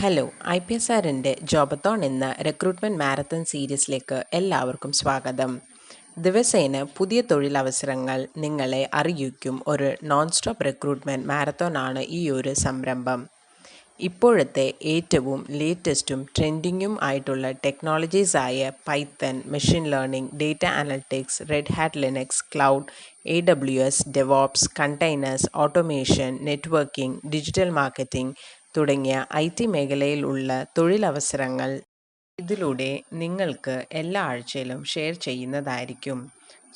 Hello IPSRൻ്റെ ജോബത്തോൺ എന്ന recruitment marathon സീരീസിലേക്ക് എല്ലാവർക്കും സ്വാഗതം. ദിവസേന പുതിയ തൊഴിലവസരങ്ങൾ നിങ്ങളെ അറിയിക്കും ഒരു നോൺ സ്റ്റോപ്പ് റിക്രൂട്ട്മെൻറ്റ് മാരത്തോണാണ് ഈ ഒരു സംരംഭം. ഇപ്പോഴത്തെ ഏറ്റവും ലേറ്റസ്റ്റും ട്രെൻഡിങ്ങും ആയിട്ടുള്ള ടെക്നോളജീസായ Python, machine learning, data analytics, Red Hat Linux, cloud, AWS, DevOps, containers, automation, networking, digital marketing തുടങ്ങിയ IT മേഖലയിലുള്ള തൊഴിലവസരങ്ങൾ ഇതിലൂടെ നിങ്ങൾക്ക് എല്ലാ ആഴ്ചയിലും ഷെയർ ചെയ്യുന്നതായിരിക്കും.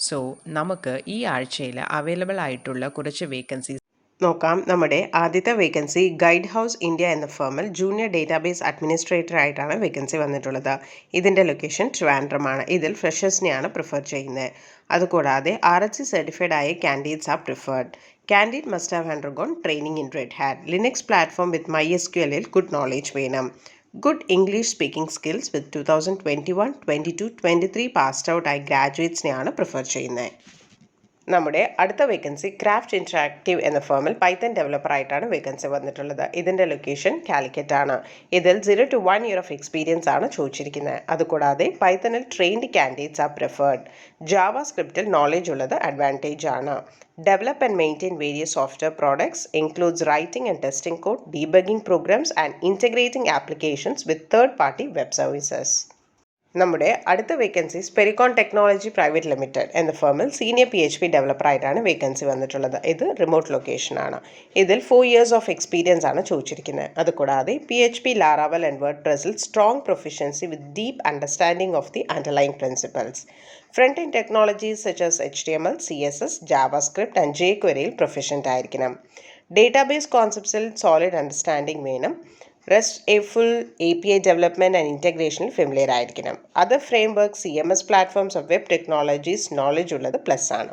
സോ നമുക്ക് ഈ ആഴ്ചയിൽ അവൈലബിൾ ആയിട്ടുള്ള കുറച്ച് വേക്കൻസീസ് നോക്കാം. നമ്മുടെ ആദ്യത്തെ വേക്കൻസി ഗൈഡ് ഹൗസ് ഇന്ത്യ എന്ന ഫേമിൽ ജൂനിയർ ഡേറ്റാബേസ് അഡ്മിനിസ്ട്രേറ്റർ ആയിട്ടാണ് വേക്കൻസി വന്നിട്ടുള്ളത്. ഇതിൻ്റെ ലൊക്കേഷൻ ട്രിവാൻഡ്രമാണ്. ഇതിൽ ഫ്രഷേഴ്സിനെയാണ് പ്രിഫർ ചെയ്യുന്നത്. അതുകൂടാതെ RHC സർട്ടിഫൈഡ് ആയ candidates are preferred. Candidate must have undergone training in Red Hat, Linux platform with MySQL good knowledge വേണം. Good English speaking skills with 2021, 22, 23 passed out ആയി ഗ്രാജുവേറ്റ്സിനെയാണ് prefer ചെയ്യുന്നത്. നമ്മുടെ അടുത്ത വേക്കൻസി ക്രാഫ്റ്റ് ഇൻട്രാക്റ്റീവ് എന്ന ഫേമിൽ Python developer ആയിട്ടാണ് vacancy വന്നിട്ടുള്ളത്. ഇതിൻ്റെ location Calicut ആണ്. ഇതിൽ 0 to 1 year ഓഫ് എക്സ്പീരിയൻസ് ആണ് ചോദിച്ചിരിക്കുന്നത്. അതുകൂടാതെ പൈത്തണിൽ trained candidates are preferred. Java സ്ക്രിപ്റ്റിൽ നോളേജ് ഉള്ളത് അഡ്വാൻറ്റേജ് ആണ്. Develop and maintain various software products, includes writing and testing code, debugging programs and integrating applications with third-party web services. നമ്മുടെ അടുത്ത vacancy സ്പെരിക്കോൺ technology private limited എന്ന ഫേമിൽ senior PHP developer ആയിട്ടാണ് vacancy വന്നിട്ടുള്ളത്. ഇത് remote ലൊക്കേഷനാണ്. ഇതിൽ 4 years of experience ആണ് ചോദിച്ചിരിക്കുന്നത്. അതുകൂടാതെ PHP, Laravel and WordPressൽ strong proficiency with deep understanding of the underlying principles. Front end technologies such as HTML, CSS, JavaScript and jQueryയിൽ പ്രൊഫിഷ്യൻ്റ് ആയിരിക്കണം. ഡേറ്റാബേസ് കോൺസെപ്റ്റ്സിൽ സോളിഡ് അണ്ടർസ്റ്റാൻഡിംഗ് വേണം. RESTful API ഡെവലപ്മെൻറ്റ് ആൻഡ് ഇൻറ്റഗ്രേഷനിൽ familiar ആയിരിക്കണം. Other framework, CMS platforms of web technologies knowledge ഉള്ളത് plus ആണ്.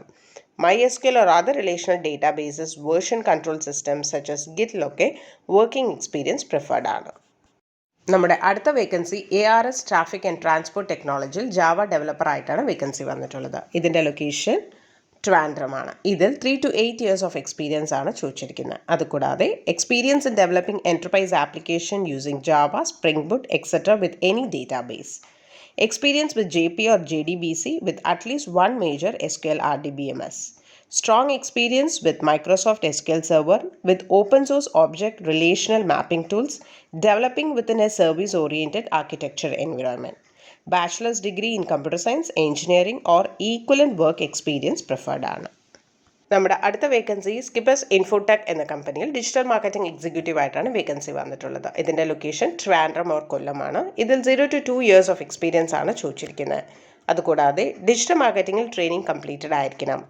MySQL or other relational databases, version control systems such as Gitലൊക്കെ working experience preferred ആണ്. നമ്മുടെ അടുത്ത vacancy ARS traffic and transport ടെക്നോളജിയിൽ Java developer ആയിട്ടാണ് വേക്കൻസി വന്നിട്ടുള്ളത്. ഇതിൻ്റെ ലൊക്കേഷൻ ട്രിവാൻഡ്രമാണ്. ഇതിൽ 3 to 8 years ഓഫ് എക്സ്പീരിയൻസ് ആണ് ചോദിച്ചിരിക്കുന്നത്. അതുകൂടാതെ experience in developing enterprise application using Java, spring boot etcetera with any database. Experience with JP or JDBC with at least one major SQL RDBMS. Strong experience with Microsoft SQL Server with open source object relational mapping tools, developing within a service-oriented architecture environment. Bachelor's degree in computer science, engineering or equivalent work experience preferred ആണ്. നമ്മുടെ അടുത്ത vacancy skippers Infotech എന്ന കമ്പനിയിൽ digital marketing executive ആയിട്ടാണ് vacancy വന്നിട്ടുള്ളത്. ഇതിൻ്റെ location Trivandrum or കൊല്ലമാണ്. ഇതിൽ 0 to 2 years of experience ആണ് ചോദിച്ചിരിക്കുന്നത്. അതുകൂടാതെ ഡിജിറ്റൽ മാർക്കറ്റിംഗിൽ ട്രെയിനിങ് കംപ്ലീറ്റഡ് ആയിരിക്കണം.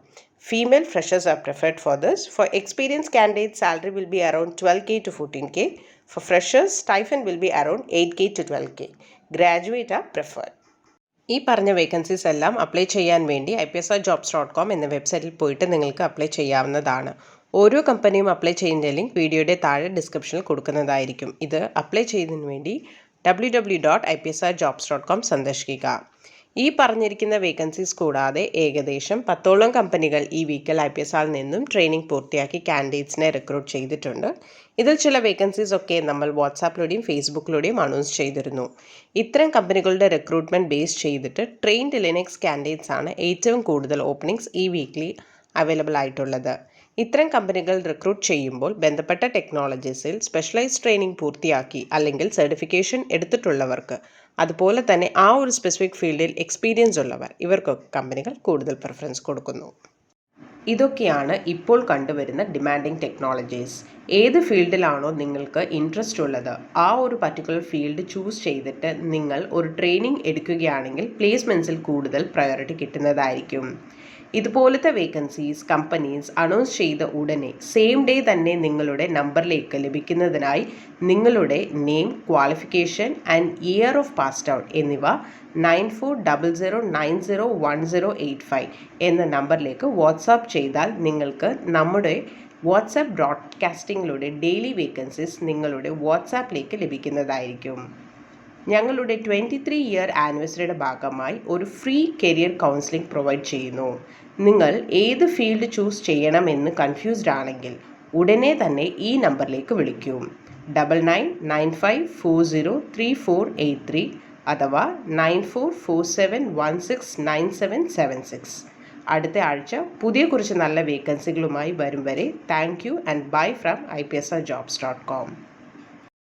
Female freshers are preferred for this. For experienced candidates, salary will be around 12K to 14K. For freshers, stipend will be around 8K to 12K. Graduate are preferred. ഈ പറഞ്ഞ vacancies എല്ലാം apply ചെയ്യാൻ വേണ്ടി IPSRjobs.com എന്ന വെബ്സൈറ്റിൽ പോയിട്ട് നിങ്ങൾക്ക് apply ചെയ്യാവുന്നതാണ്. ഓരോ കമ്പനിയും അപ്ലൈ ചെയ്യുന്ന ലിങ്ക് വീഡിയോയുടെ താഴെ ഡിസ്ക്രിപ്ഷനിൽ കൊടുക്കുന്നതായിരിക്കും. ഇത് അപ്ലൈ ചെയ്യുന്നതിന് വേണ്ടി www.IPSRjobs.com സന്ദർശിക്കുക. ഈ പറഞ്ഞിരിക്കുന്ന വേക്കൻസീസ് കൂടാതെ ഏകദേശം 10ഓളം കമ്പനികൾ ഈ വീക്കിൽ IPSRൽ നിന്നും ട്രെയിനിങ് പൂർത്തിയാക്കി കാൻഡിഡേറ്റ്സിനെ റിക്രൂട്ട് ചെയ്തിട്ടുണ്ട്. ഇതിൽ ചില വേക്കൻസീസ് ഒക്കെ നമ്മൾ വാട്സാപ്പിലൂടെയും ഫേസ്ബുക്കിലൂടെയും അനൗൺസ് ചെയ്തിരുന്നു. ഇത്തരം കമ്പനികളുടെ റിക്രൂട്ട്മെൻറ്റ് ബേസ് ചെയ്തിട്ട് ട്രെയിൻഡ് ലിനക്സ് കാൻഡിഡേറ്റ്സ് ആണ് ഏറ്റവും കൂടുതൽ ഓപ്പണിങ്സ് ഈ വീക്കിലി അവൈലബിൾ ആയിട്ടുള്ളത്. ഇത്തരം കമ്പനികൾ റിക്രൂട്ട് ചെയ്യുമ്പോൾ ബന്ധപ്പെട്ട ടെക്നോളജീസിൽ സ്പെഷ്യലൈസ്ഡ് ട്രെയിനിങ് പൂർത്തിയാക്കി അല്ലെങ്കിൽ സർട്ടിഫിക്കേഷൻ എടുത്തിട്ടുള്ളവർക്ക്, അതുപോലെ തന്നെ ആ ഒരു സ്പെസിഫിക് ഫീൽഡിൽ എക്സ്പീരിയൻസ് ഉള്ളവർ, ഇവർക്കൊക്കെ കമ്പനികൾ കൂടുതൽ പ്രിഫറൻസ് കൊടുക്കുന്നു. ഇതൊക്കെയാണ് ഇപ്പോൾ കണ്ടുവരുന്ന ഡിമാൻഡിങ് ടെക്നോളജീസ്. ഏത് ഫീൽഡിലാണോ നിങ്ങൾക്ക് ഇൻട്രസ്റ്റ് ഉള്ളത് ആ ഒരു പർട്ടിക്കുലർ ഫീൽഡ് ചൂസ് ചെയ്തിട്ട് നിങ്ങൾ ഒരു ട്രെയിനിങ് എടുക്കുകയാണെങ്കിൽ പ്ലേസ്മെൻറ്റ്സിൽ കൂടുതൽ പ്രയോറിറ്റി കിട്ടുന്നതായിരിക്കും. ഇതുപോലത്തെ വേക്കൻസീസ് കമ്പനീസ് അനൗൺസ് ചെയ്ത ഉടനെ സെയിം ഡേ തന്നെ നിങ്ങളുടെ നമ്പറിലേക്ക് ലഭിക്കുന്നതിനായി നിങ്ങളുടെ name, qualification and year of passed out എന്നിവ 9400901085 എന്ന നമ്പറിലേക്ക് വാട്സാപ്പ് ചെയ്താൽ നിങ്ങൾക്ക് നമ്മുടെ വാട്സാപ്പ് ബ്രോഡ്കാസ്റ്റിങ്ങിലൂടെ ഡെയിലി വേക്കൻസീസ് നിങ്ങളുടെ വാട്സാപ്പിലേക്ക് ലഭിക്കുന്നതായിരിക്കും. ഞങ്ങളുടെ 23 year ആനിവേഴ്സറിയുടെ ഭാഗമായി ഒരു ഫ്രീ കരിയർ കൗൺസിലിംഗ് പ്രൊവൈഡ് ചെയ്യുന്നു. നിങ്ങൾ ഏത് ഫീൽഡ് ചൂസ് ചെയ്യണമെന്ന് കൺഫ്യൂസ്ഡ് ആണെങ്കിൽ ഉടനെ തന്നെ ഈ നമ്പറിലേക്ക് വിളിക്കൂ. 9995403483 അഥവാ 9447169776. അടുത്ത ആഴ്ച പുതിയ കുറച്ച് നല്ല വേക്കൻസികളുമായി വരും വരെ thank you and bye from IPSRjobs.com.